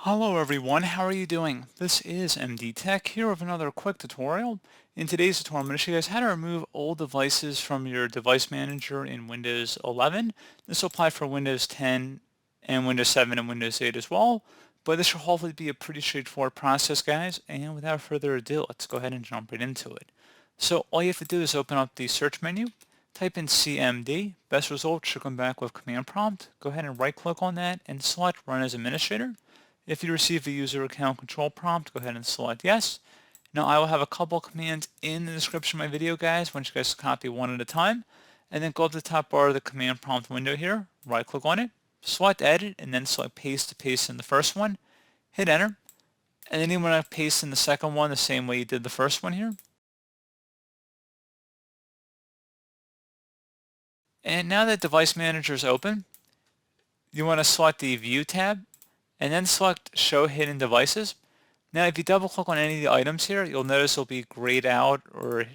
Hello everyone, how are you doing? This is MD Tech here with another quick tutorial. In today's tutorial, I'm going to show you guys how to remove old devices from your device manager in Windows 11. This will apply for Windows 10 and Windows 7 and Windows 8 as well, but this should hopefully be a pretty straightforward process, guys, and without further ado, let's go ahead and jump right into it. So all you have to do is open up the search menu, type in CMD, best result should come back with command prompt. Go ahead and right click on that and select Run as Administrator. If you receive a user account control prompt, go ahead and select yes. Now I will have a couple commands in the description of my video, guys. I want you guys to copy one at a time. And then go up to the top bar of the command prompt window here, right click on it, select edit, and then select paste to paste in the first one. Hit enter. And then you want to paste in the second one the same way you did the first one here. And now that Device Manager is open, you want to select the View tab and then select Show Hidden Devices. Now if you double click on any of the items here, you'll notice it'll be grayed out or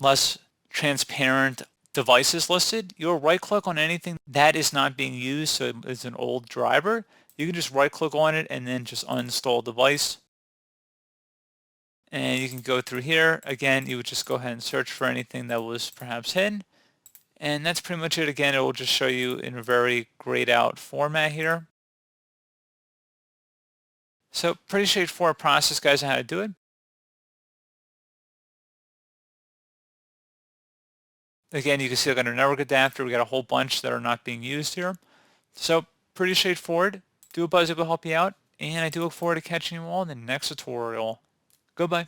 less transparent devices listed. You'll right click on anything that is not being used, so it's an old driver. You can just right click on it and then just uninstall device. And you can go through here. Again, you would just go ahead and search for anything that was perhaps hidden. And that's pretty much it. Again, it will just show you in a very grayed out format here. So pretty straightforward process, guys, on how to do it. Again, you can see like under network adapter, we got a whole bunch that are not being used here. So pretty straightforward. Do a buzz, it will help you out. And I do look forward to catching you all in the next tutorial. Goodbye.